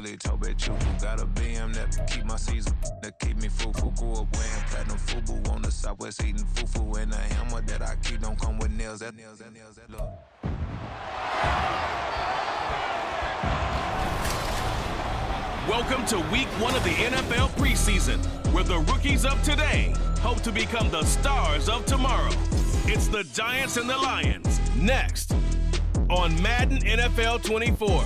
really told bet you got a BM that keep my season, that keep me full. Grew up wearing platinum FUBU on the Southwest eating fufu, and a hammer that I keep don't come with nails. That look. Welcome to week 1 of the NFL preseason, where the rookies of today hope to become the stars of tomorrow. It's the Giants and the Lions, next on Madden NFL 24.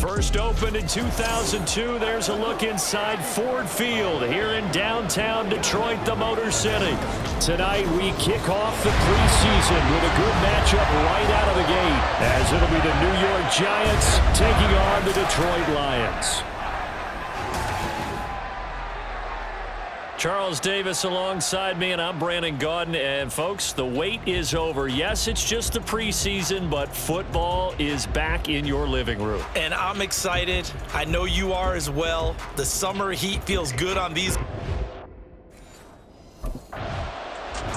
First opened in 2002, there's a look inside Ford Field here in downtown Detroit, the Motor City. Tonight we kick off the preseason with a good matchup right out of the gate, as it'll be the New York Giants taking on the Detroit Lions. Charles Davis alongside me, and I'm Brandon Gaudin. And folks, the wait is over. Yes, it's just the preseason, but football is back in your living room. And I'm excited. I know you are as well. The summer heat feels good on these.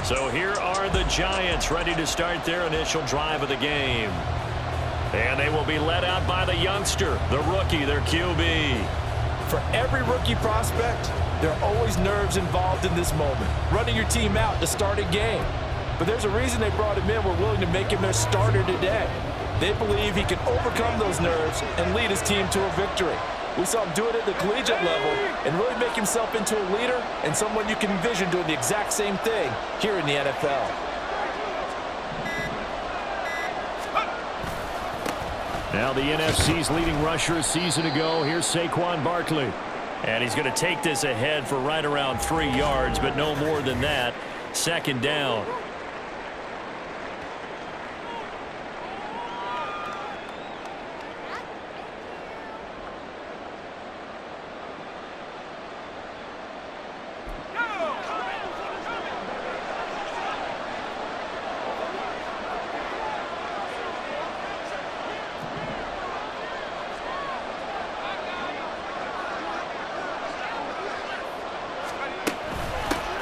So here are the Giants ready to start their initial drive of the game. And they will be led out by the youngster, the rookie, their QB. For every rookie prospect, there are always nerves involved in this moment, running your team out to start a game. But there's a reason they brought him in. We're willing to make him their starter today. They believe he can overcome those nerves and lead his team to a victory. We saw him do it at the collegiate level and really make himself into a leader and someone you can envision doing the exact same thing here in the NFL. Now the NFC's leading rusher a season ago. Here's Saquon Barkley. And he's going to take this ahead for right around 3 yards, but no more than that. Second down.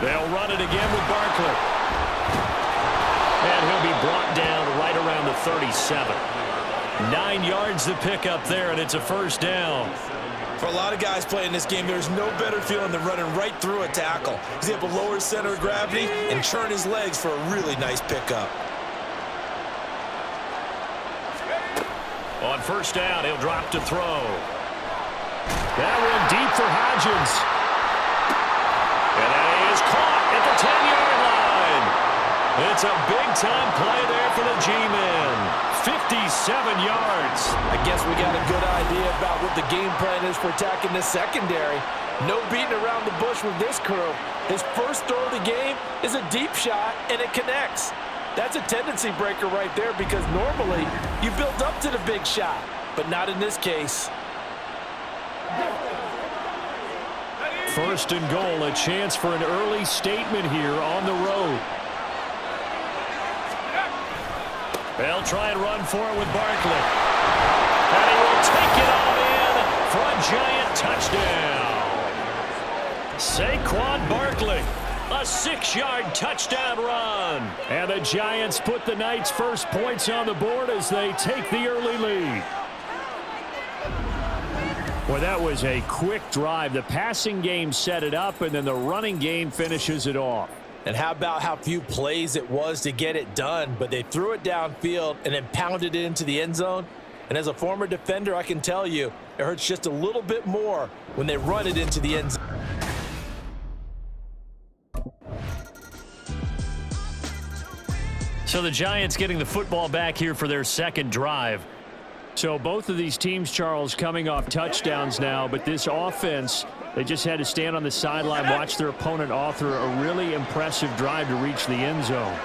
They'll run it again with Barkley. And he'll be brought down right around the 37. 9 yards to pick up there, and it's a first down. For a lot of guys playing this game, there's no better feeling than running right through a tackle. He's able to lower his center of gravity and churn his legs for a really nice pickup. On first down, he'll drop to throw. That one deep for Hodgins. And that is caught at the 10-yard line. It's a big-time play there for the G-men. 57 yards. I guess we got a good idea about what the game plan is for attacking this secondary. No beating around the bush with this crew. His first throw of the game is a deep shot, and it connects. That's a tendency breaker right there, because normally you build up to the big shot, but not in this case. First and goal, a chance for an early statement here on the road. They'll try and run for it with Barkley. And he will take it all in for a Giant touchdown. Saquon Barkley, a 6-yard touchdown run. And the Giants put the night's first points on the board as they take the early lead. Well, that was a quick drive. The passing game set it up, and then the running game finishes it off. And how about how few plays it was to get it done, but they threw it downfield and then pounded it into the end zone. And as a former defender, I can tell you, it hurts just a little bit more when they run it into the end zone. So the Giants getting the football back here for their second drive. So both of these teams, Charles, coming off touchdowns now, but this offense, they just had to stand on the sideline, watch their opponent author a really impressive drive to reach the end zone.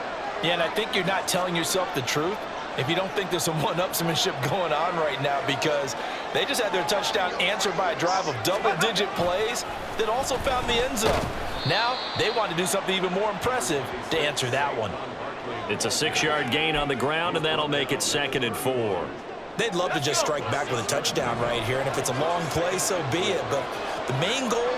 Yeah, and I think you're not telling yourself the truth if you don't think there's some one-upsmanship going on right now, because they just had their touchdown answered by a drive of double-digit plays that also found the end zone. Now they want to do something even more impressive to answer that one. It's a 6-yard gain on the ground, and that'll make it 2nd and 4. They'd love to just strike back with a touchdown right here, and if it's a long play, so be it. But the main goal,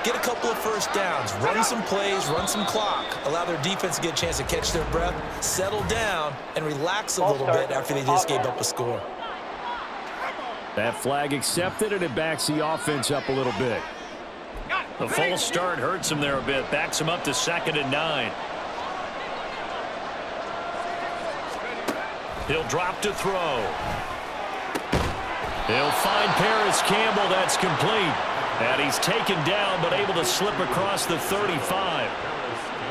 get a couple of first downs, run some plays, run some clock, allow their defense to get a chance to catch their breath, settle down, and relax a little bit after they just gave up a score. That flag accepted, and it backs the offense up a little bit. The false start hurts him there a bit. Backs him up to 2nd and 9. He'll drop to throw. He'll find Paris Campbell. That's complete. And he's taken down, but able to slip across the 35.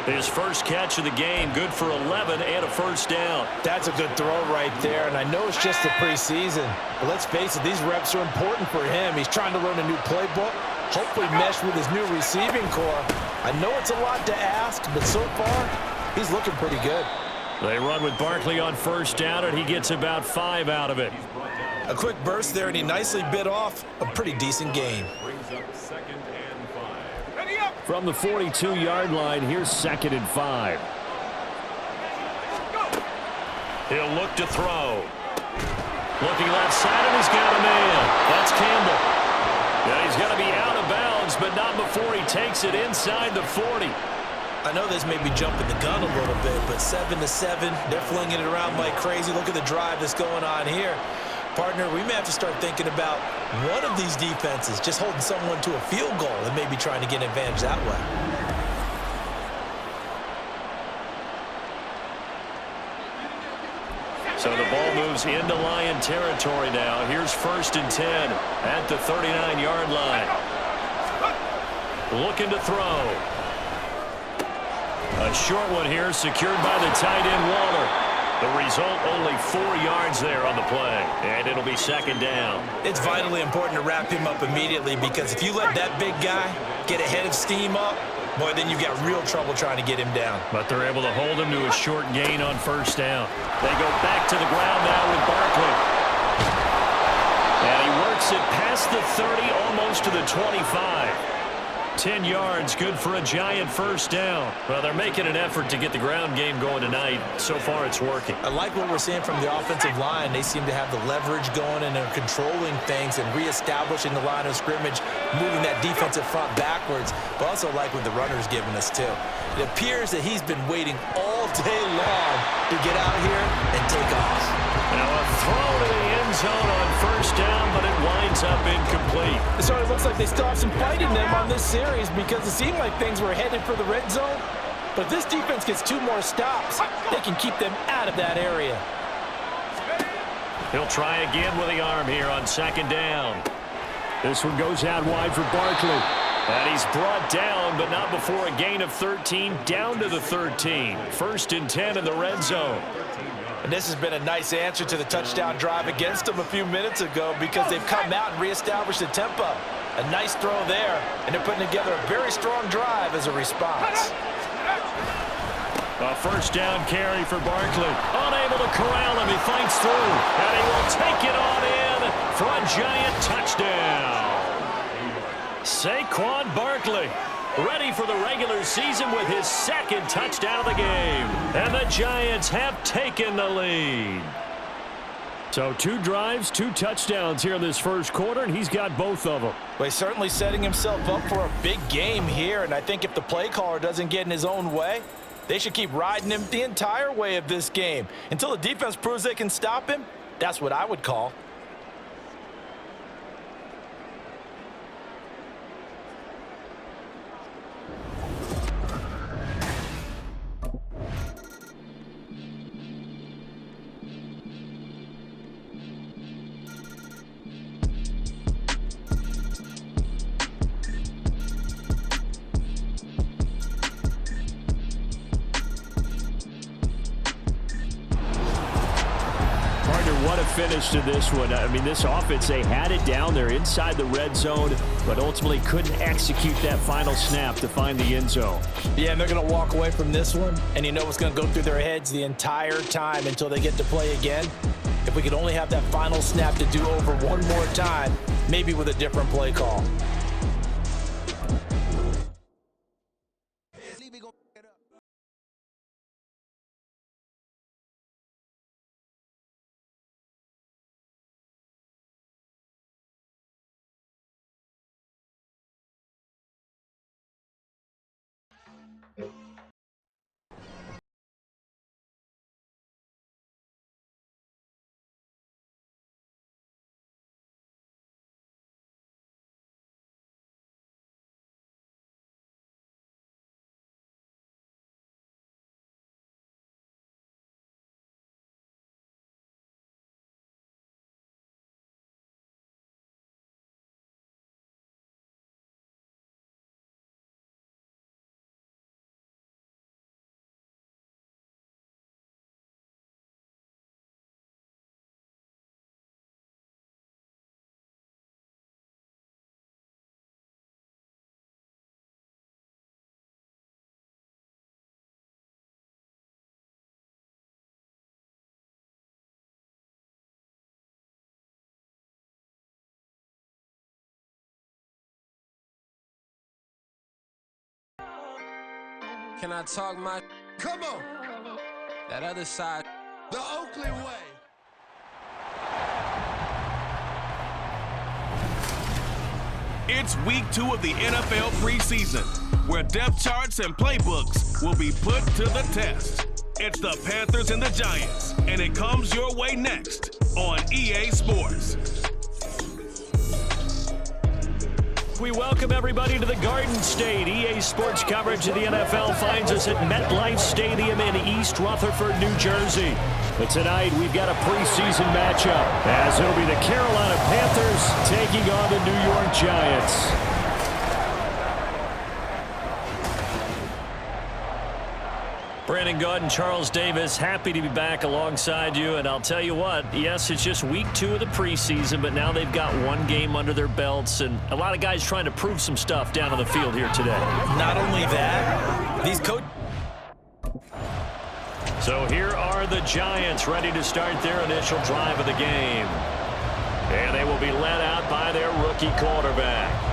His first catch of the game, good for 11 and a first down. That's a good throw right there, and I know it's just the preseason, but let's face it, these reps are important for him. He's trying to learn a new playbook, hopefully mesh with his new receiving core. I know it's a lot to ask, but so far, he's looking pretty good. They run with Barkley on first down, and he gets about 5 out of it. A quick burst there, and he nicely bit off a pretty decent gain. From the 42-yard line, here's 2nd and 5. He'll look to throw. Looking left side, and he's got a man. That's Campbell. Yeah, he's got to be out of bounds, but not before he takes it inside the 40. I know this may be jumping the gun a little bit, but 7-7, they're flinging it around like crazy. Look at the drive that's going on here. Partner, we may have to start thinking about one of these defenses just holding someone to a field goal and maybe trying to get an advantage that way. So the ball moves into Lion territory now. Here's 1st and 10 at the 39-yard line. Looking to throw. A short one here, secured by the tight end Waller. The result, only 4 yards there on the play, and it'll be 2nd down. It's vitally important to wrap him up immediately, because if you let that big guy get ahead of steam up, boy, then you've got real trouble trying to get him down. But they're able to hold him to a short gain on first down. They go back to the ground now with Barkley. And he works it past the 30, almost to the 25. 10 yards, good for a Giant first down. Well, they're making an effort to get the ground game going tonight. So far, it's working. I like what we're seeing from the offensive line. They seem to have the leverage going, and they're controlling things and reestablishing the line of scrimmage, moving that defensive front backwards. But also like what the runner's giving us, too. It appears that he's been waiting all day long to get out here and take off. Now a throw to the end zone on first down, but it winds up incomplete. So it looks like they still have some fight in them on this series, because it seemed like things were headed for the red zone. But if this defense gets 2 more stops, they can keep them out of that area. He'll try again with the arm here on 2nd down. This one goes out wide for Barkley. And he's brought down, but not before a gain of 13, down to the 13. 1st and 10 in the red zone. And this has been a nice answer to the touchdown drive against them a few minutes ago, because they've come out and reestablished the tempo. A nice throw there, and they're putting together a very strong drive as a response. A first down carry for Barkley. Unable to corral him. He fights through, and he will take it on in for a Giant touchdown. Saquon Barkley, ready for the regular season with his 2nd touchdown of the game. And the Giants have taken the lead. So 2 drives, 2 touchdowns here in this first quarter, and he's got both of them. Well, he's certainly setting himself up for a big game here, and I think if the play caller doesn't get in his own way, they should keep riding him the entire way of this game. Until the defense proves they can stop him, that's what I would call. What a finish to this one. I mean, this offense, they had it down there inside the red zone, but ultimately couldn't execute that final snap to find the end zone. Yeah, and they're going to walk away from this one, and you know what's going to go through their heads the entire time until they get to play again. If we could only have that final snap to do over one more time, maybe with a different play call. Can I talk my? Come on. That other side. The Oakland way. It's week 2 of the NFL preseason, where depth charts and playbooks will be put to the test. It's the Panthers and the Giants, and it comes your way next on EA Sports. We welcome everybody to the Garden State. EA Sports coverage of the NFL finds us at MetLife Stadium in East Rutherford, New Jersey. But tonight we've got a preseason matchup, as it'll be the Carolina Panthers taking on the New York Giants. Brandon Gaudin, Charles Davis, happy to be back alongside you. And I'll tell you what, yes, it's just week 2 of the preseason, but now they've got one game under their belts, and a lot of guys trying to prove some stuff down on the field here today. Not only that, these coaches. So here are the Giants ready to start their initial drive of the game. And they will be led out by their rookie quarterback.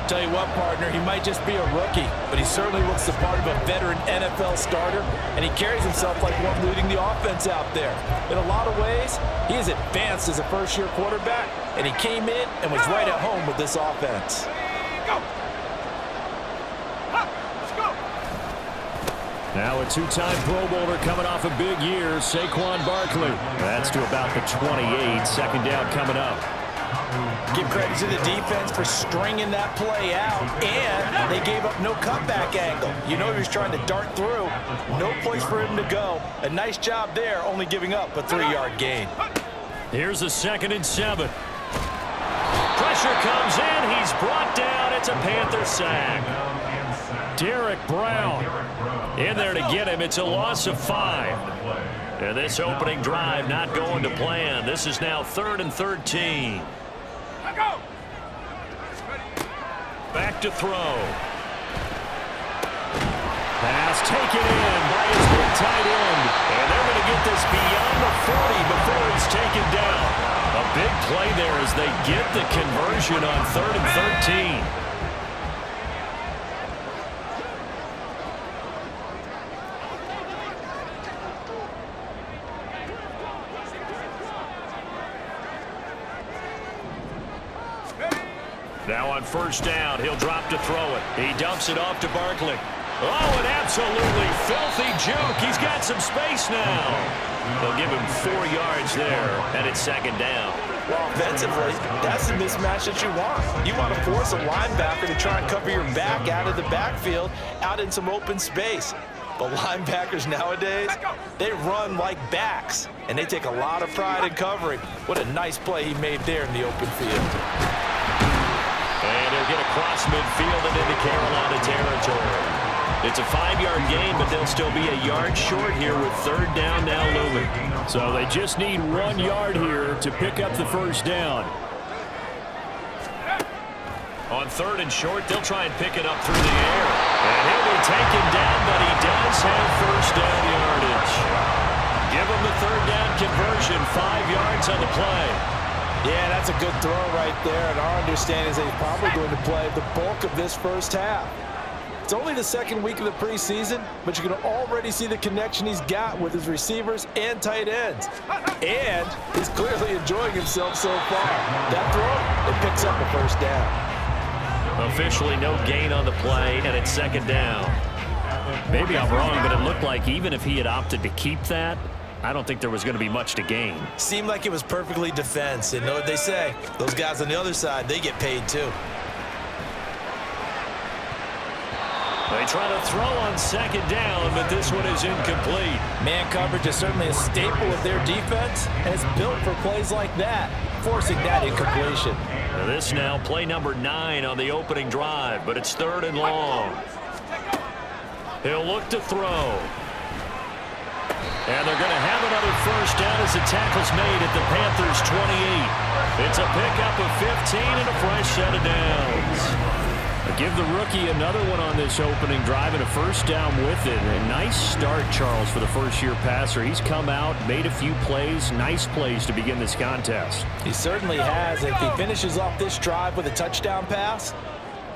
Tell you what, partner, he might just be a rookie, but he certainly looks the part of a veteran NFL starter, and he carries himself like one leading the offense out there. In a lot of ways, he is advanced as a first-year quarterback, and he came in and was right at home with this offense. Now a 2-time Pro Bowler coming off a big year, Saquon Barkley. That's to about the 28, second down coming up. Give credit to the defense for stringing that play out, and they gave up no cutback angle. You know he was trying to dart through. No place for him to go. A nice job there, only giving up a 3-yard gain. Here's a 2nd and 7. Pressure comes in. He's brought down. It's a Panther sack. Derek Brown in there to get him. It's a loss of 5. And this opening drive not going to plan. This is now 3rd and 13. Back to throw. Pass taken in by his big tight end. And they're going to get this beyond the 40 before it's taken down. A big play there as they get the conversion on 3rd and 13. Now on 1st down, he'll drop to throw it. He dumps it off to Barkley. Oh, an absolutely filthy juke. He's got some space now. They'll give him 4 yards there, and it's 2nd down. Well, offensively, that's the mismatch that you want. You want to force a linebacker to try and cover your back out of the backfield, out in some open space. But linebackers nowadays, they run like backs, and they take a lot of pride in covering. What a nice play he made there in the open field. And he'll get across midfield and into Carolina territory. It's a 5-yard gain, but they'll still be a yard short here with 3rd down now looming. So they just need 1 yard here to pick up the 1st down. On 3rd and short, they'll try and pick it up through the air. And he'll be taken down, but he does have 1st down yardage. Give him the 3rd down conversion, 5 yards on the play. Yeah, that's a good throw right there, and our understanding is that he's probably going to play the bulk of this 1st half. It's only the 2nd week of the preseason, but you can already see the connection he's got with his receivers and tight ends. And he's clearly enjoying himself so far. That throw, it picks up a 1st down. Officially no gain on the play, and it's 2nd down. Maybe I'm wrong, but it looked like even if he had opted to keep that, I don't think there was going to be much to gain. Seemed like it was perfectly defense. And know what they say? Those guys on the other side, they get paid too. They try to throw on 2nd down, but this one is incomplete. Man coverage is certainly a staple of their defense, and it's built for plays like that, forcing that incompletion. Now this now play number 9 on the opening drive, but it's 3rd and long. He'll look to throw. And they're going to have another 1st down as the tackle's made at the Panthers' 28. It's a pickup of 15 and a fresh set of downs. Give the rookie another one on this opening drive and a 1st down with it. A nice start, Charles, for the first-year passer. He's come out, made a few plays, nice plays to begin this contest. He certainly has. If he finishes off this drive with a touchdown pass,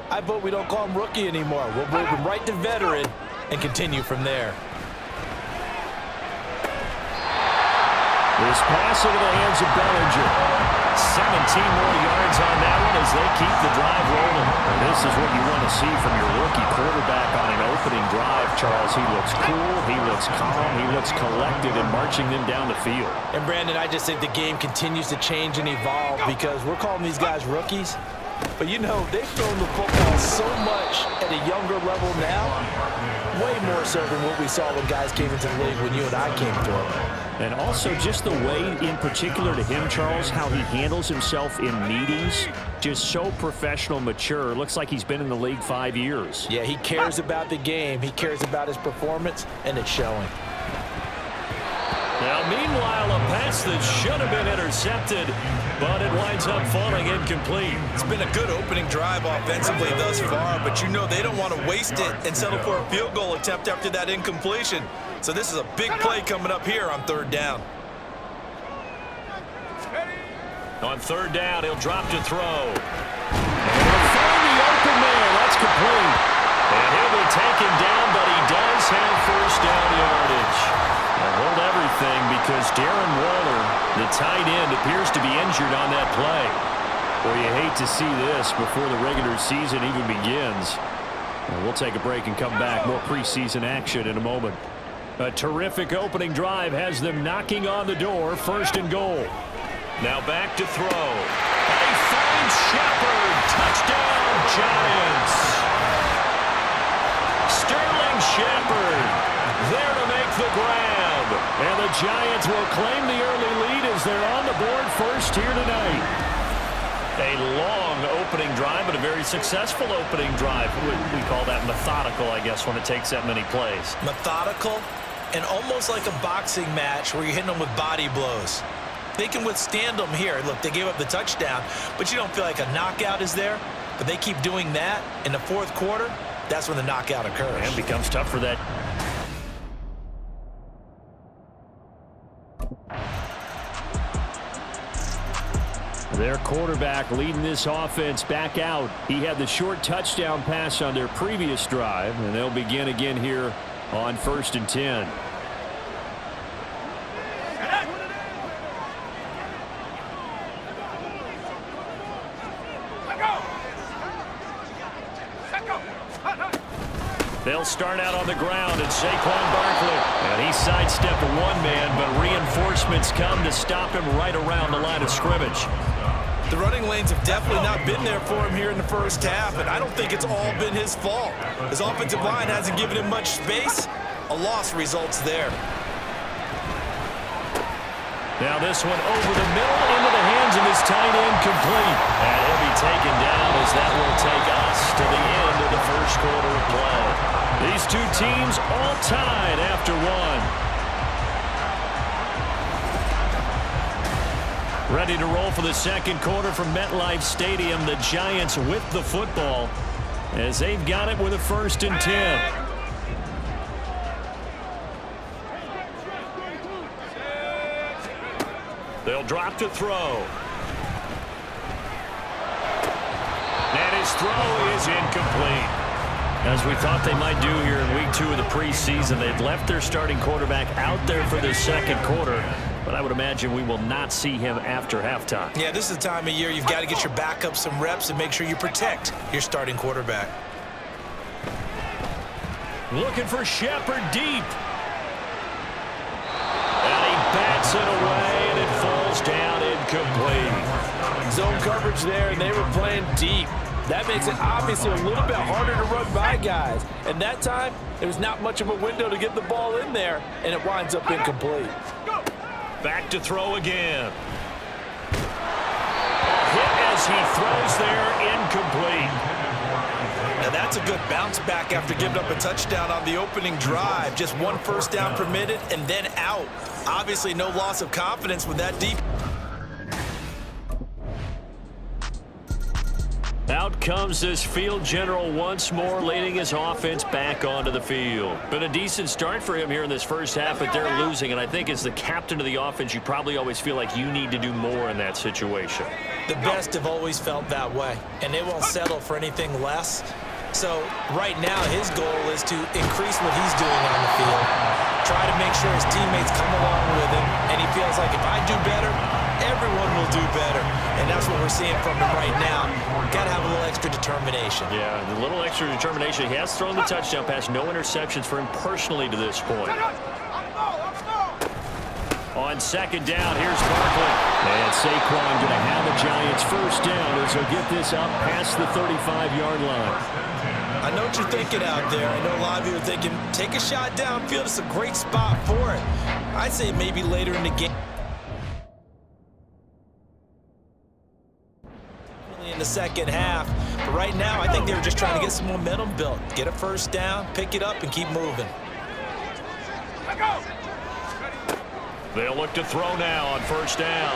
I vote we don't call him rookie anymore. We'll move him right to veteran. and continue from there. This pass into the hands of Bellinger. 17 more yards on that one as they keep the drive rolling. And this is what you want to see from your rookie quarterback on an opening drive, Charles. He looks cool, he looks calm, he looks collected in marching them down the field. And, Brandon, I just think the game continues to change and evolve because we're calling these guys rookies. But, you know, they've thrown the football so much at a younger level now, way more so than what we saw when guys came into the league when you and I came through. And also just the way, in particular to him, Charles, how he handles himself in meetings, just so professional, mature. Looks like he's been in the league 5 years. Yeah, he cares about the game. He cares about his performance, and it's showing. Now, meanwhile, a pass that should have been intercepted, but it winds up falling incomplete. It's been a good opening drive offensively thus far, but you know they don't want to waste it and settle for a field goal attempt after that incompletion. So this is a big play coming up here on third down. On third down, he'll drop to throw. And he'll find the open man. That's complete. And he'll be taken down, but he does have first down yardage. Now hold everything because Darren Waller, the tight end, appears to be injured on that play. Well, you hate to see this before the regular season even begins. Well, we'll take a break and come back. More preseason action in a moment. A terrific opening drive has them knocking on the door. First and goal. Now back to throw. And he finds Shepard. Touchdown, Giants. Sterling Shepard there to make the grab. And the Giants will claim the early lead as they're on the board first here tonight. A long opening drive, but a very successful opening drive. We call that methodical, I guess, when it takes that many plays. Methodical and almost like a boxing match where you're hitting them with body blows. They can withstand them here. Look, they gave up the touchdown, but you don't feel like a knockout is there. But they keep doing that in the fourth quarter. That's when the knockout occurs. And becomes tough for that. Their quarterback leading this offense back out. He had the short touchdown pass on their previous drive, and they'll begin again here on 1st and 10. They'll start out on the ground at Saquon Barkley. And he sidestepped one man, but reinforcements come to stop him right around the line of scrimmage. The running lanes have definitely not been there for him here in the first half, and I don't think it's all been his fault. His offensive line hasn't given him much space. A loss results there. Now this one over the middle into the hands of his tight end, complete. And he'll be taken down as that will take us to the end of the first quarter of play. These two teams all tied after one. Ready to roll for the second quarter from MetLife Stadium. The Giants with the football as they've got it with a 1st and 10. They'll drop to throw. And his throw is incomplete. As we thought they might do here in week 2 of the preseason, they've left their starting quarterback out there for the second quarter. But I would imagine we will not see him after halftime. Yeah, this is the time of year you've got to get your backup some reps and make sure you protect your starting quarterback. Looking for Shepard deep. And he bats it away, and it falls down incomplete. Zone coverage there, and they were playing deep. That makes it obviously a little bit harder to run by guys. And that time, there was not much of a window to get the ball in there, and it winds up incomplete. Back to throw again. Hit as he throws there, incomplete. Now that's a good bounce back after giving up a touchdown on the opening drive. Just one first down permitted and then out. Obviously no loss of confidence with that deep. Out comes this field general once more, leading his offense back onto the field. Been a decent start for him here in this first half, but they're losing. And I think as the captain of the offense, you probably always feel like you need to do more in that situation. The best have always felt that way, and they won't settle for anything less. So right now his goal is to increase what he's doing on the field, try to make sure his teammates come along with him, and he feels like if I do better, everyone will do better. And that's what we're seeing from him right now. Got to have a little extra determination. Yeah, a little extra determination. He has thrown the touchdown pass. No interceptions for him personally to this point. On second down, here's Barkley. And Saquon going to have the Giants first down as he'll get this up past the 35-yard line. I know what you're thinking out there. I know a lot of you are thinking, take a shot downfield. It's a great spot for it. I'd say maybe later in the game. In the second half. But right now, I think they were just trying to get some momentum built. Get a first down, pick it up, and keep moving. They'll look to throw now on first down.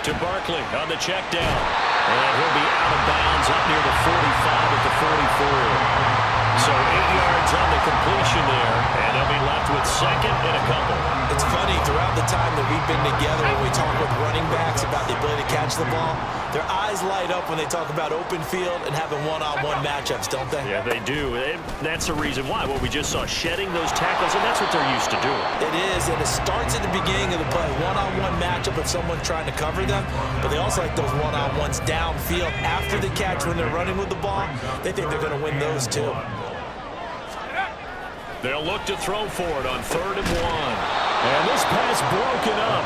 To Barkley on the check down. And he'll be out of bounds up near the 45 at the 44. So 8 yards on the completion there. And they'll be left with second and a couple. It's funny, throughout the time that we've been together, when we talk with running backs about the ability to catch the ball, their eyes light up when they talk about open field and having one-on-one matchups, don't they? Yeah, they do. And that's the reason why. Well, we just saw shedding those tackles, and that's what they're used to doing. It is, and it starts at the beginning of the play. One-on-one matchup if someone's trying to cover them, but they also like those one-on-ones downfield after the catch when they're running with the ball. They think they're going to win those too. They'll look to throw for it on 3rd and 1. And this pass broken up.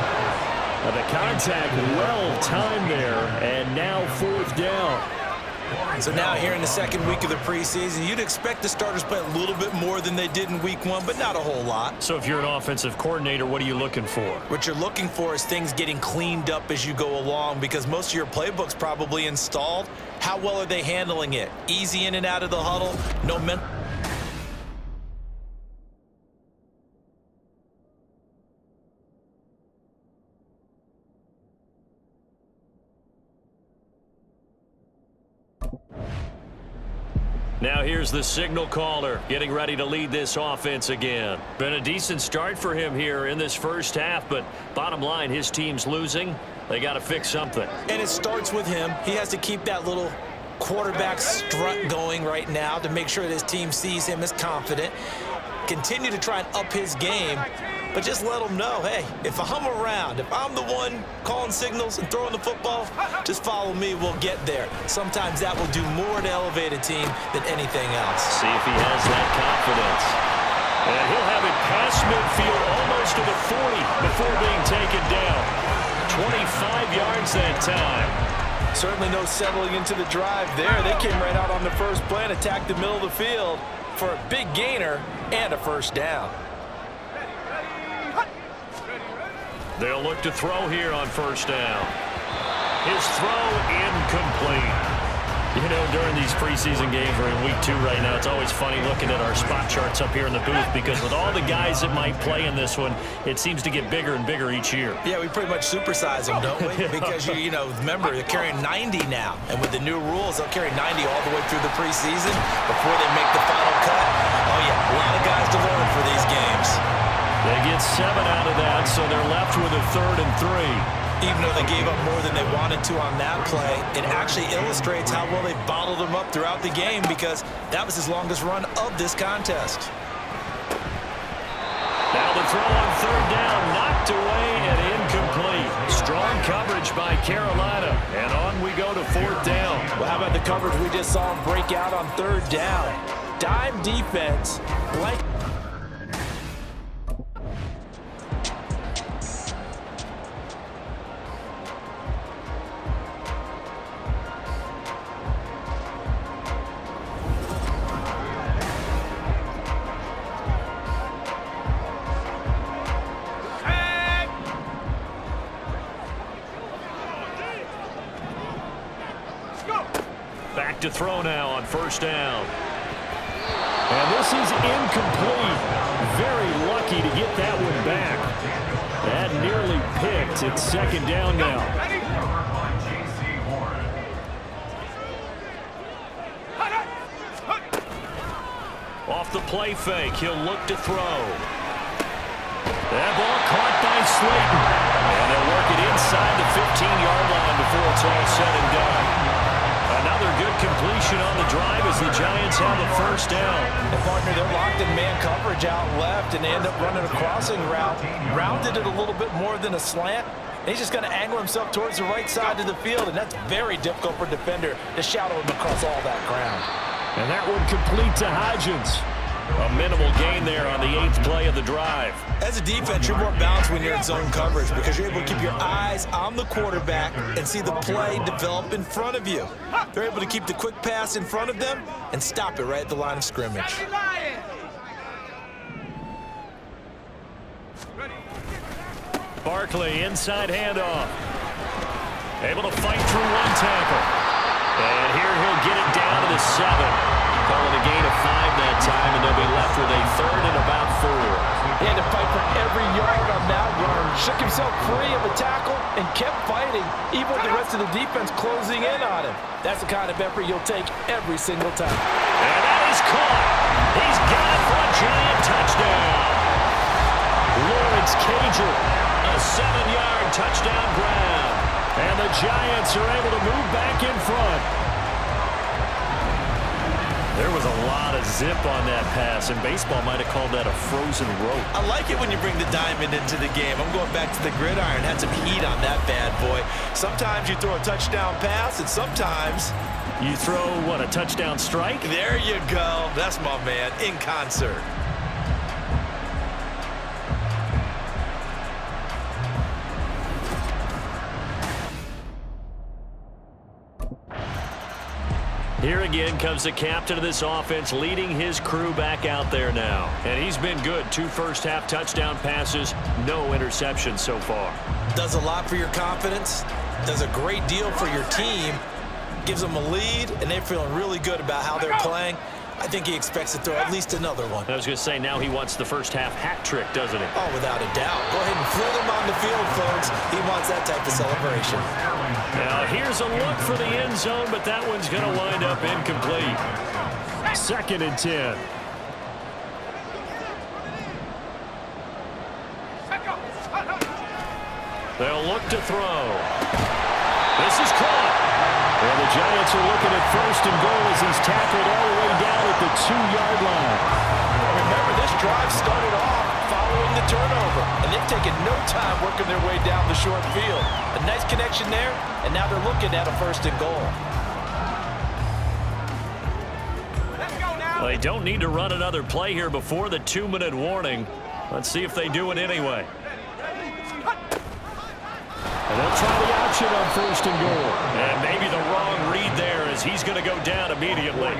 The contact well timed there, and now 4th down. So now here in the second week of the preseason, you'd expect the starters to play a little bit more than they did in week 1, but not a whole lot. So if you're an offensive coordinator, what are you looking for? What you're looking for is things getting cleaned up as you go along, because most of your playbook's probably installed. How well are they handling it? Easy in and out of the huddle, no mental. Now here's the signal caller getting ready to lead this offense again. Been a decent start for him here in this first half, but bottom line, his team's losing. They got to fix something. And it starts with him. He has to keep that little quarterback strut going right now to make sure that his team sees him as confident. Continue to try and up his game, but just let him know, hey, if I'm around, if I'm the one calling signals and throwing the football, just follow me, we'll get there. Sometimes that will do more to elevate a team than anything else. See if he has that confidence. And he'll have it past midfield almost to the 40 before being taken down. 25 yards that time. Certainly no settling into the drive there. They came right out on the first play and attacked the middle of the field for a big gainer and a first down. They'll look to throw here on first down. His throw incomplete. You know, during these preseason games, we're in week 2 right now, it's always funny looking at our spot charts up here in the booth, because with all the guys that might play in this one, it seems to get bigger and bigger each year. Yeah, we pretty much supersize them, don't we? Because, you know, remember, they're carrying 90 now. And with the new rules, they'll carry 90 all the way through the preseason before they make the final cut. Oh, yeah, a lot of guys to learn for these games. They get 7 out of that, so they're left with a 3rd and 3. Even though they gave up more than they wanted to on that play, it actually illustrates how well they bottled them up throughout the game, because that was his longest run of this contest. Now the throw on 3rd down, knocked away and incomplete. Strong coverage by Carolina, and on we go to 4th down. Well, how about the coverage we just saw him break out on 3rd down? Dime defense, blank. Back to throw now on 1st down. And this is incomplete. Very lucky to get that one back. That nearly picked. It's 2nd down now. Off the play fake, he'll look to throw. That ball caught by Slayton. And they'll work it inside the 15-yard line before it's all said and done. Another good completion on the drive as as the Giants have the first down. And partner, they're locked in man coverage out left, and they end up running a crossing route. Rounded it a little bit more than a slant. And he's just going to angle himself towards the right side of the field, and that's very difficult for a defender to shadow him across all that ground. And that one complete to Hodgins. A minimal gain there on the 8th play of the drive. As a defense, you're more balanced when you're in zone coverage because you're able to keep your eyes on the quarterback and see the play develop in front of you. They're able to keep the quick pass in front of them and stop it right at the line of scrimmage. Barkley, inside handoff. Able to fight through one tackle. And here he'll get it down to the 7. Call it a gain of 5 that time, and they'll be left with a 3rd and about 4. He had to fight for every yard on that run. Shook himself free of the tackle and kept fighting, even with the rest of the defense closing in on him. That's the kind of effort you'll take every single time. And that is caught. He's got it for a Giant touchdown. Lawrence Cager, a 7-yard touchdown grab. And the Giants are able to move back in front. There was a lot of zip on that pass, and baseball might have called that a frozen rope. I like it when you bring the diamond into the game. I'm going back to the gridiron. Had some heat on that bad boy. Sometimes you throw a touchdown pass, and sometimes you throw, what, a touchdown strike? There you go. That's my man, in concert. Here again comes the captain of this offense, leading his crew back out there now. And he's been good. 2 first-half touchdown passes, no interceptions so far. Does a lot for your confidence, does a great deal for your team, gives them a lead, and they're feeling really good about how they're playing. I think he expects to throw at least another one. I was going to say, now he wants the first-half hat trick, doesn't he? Oh, without a doubt. Go ahead and fling him on the field, folks. He wants that type of celebration. Now, here's a look for the end zone, but that one's going to wind up incomplete. 2nd and 10. They'll look to throw. This is caught. And the Giants are looking at 1st and goal as he's tackled all the way down at the 2-yard line. Remember, this drive started off following the turnover, and they've taken no time working their way down the short field. A nice connection there, and now they're looking at a 1st and goal. Well, they don't need to run another play here before the 2-minute warning. Let's see if they do it anyway. And they'll try the option on 1st and goal. And maybe the wrong read there as he's going to go down immediately.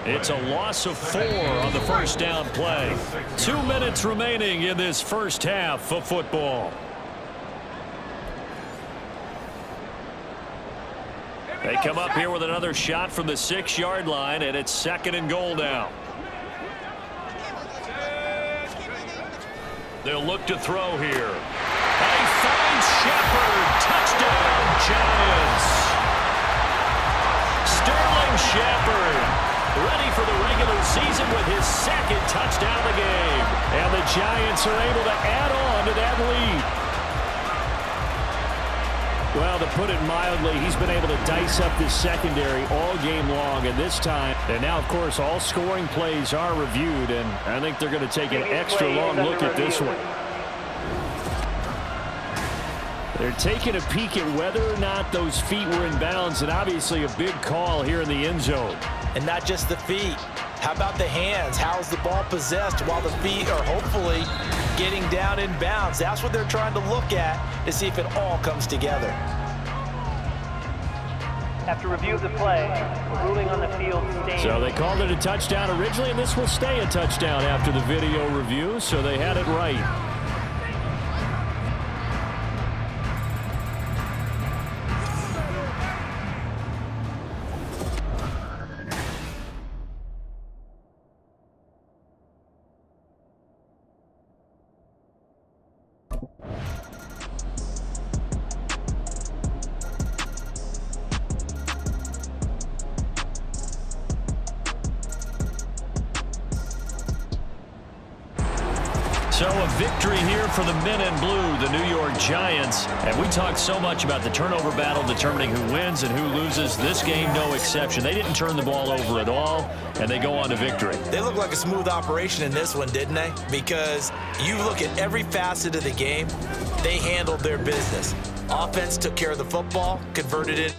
It's a loss of 4 on the first down play. 2 minutes remaining in this first half of football. They come up here with another shot from the 6-yard line, and it's 2nd and goal now. They'll look to throw here. And he finds Shepard. Touchdown, Giants. Sterling Shepard, ready for the regular season with his 2nd touchdown of the game. And the Giants are able to add on to that lead. Well, to put it mildly, he's been able to dice up this secondary all game long, and this time, and now, of course, all scoring plays are reviewed, and I think they're going to take an extra long look at this one. They're taking a peek at whether or not those feet were in bounds, and obviously a big call here in the end zone. And not just the feet. How about the hands? How is the ball possessed while the feet are hopefully getting down in bounds? That's what they're trying to look at to see if it all comes together. After review of the play, ruling on the field stands. So they called it a touchdown originally, and this will stay a touchdown after the video review, so they had it right. So a victory here for the men in blue, the New York Giants. And we talked so much about the turnover battle determining who wins and who loses. This game, no exception. They didn't turn the ball over at all, and they go on to victory. They look like a smooth operation in this one, didn't they? Because you look at every facet of the game, they handled their business. Offense took care of the football, converted it.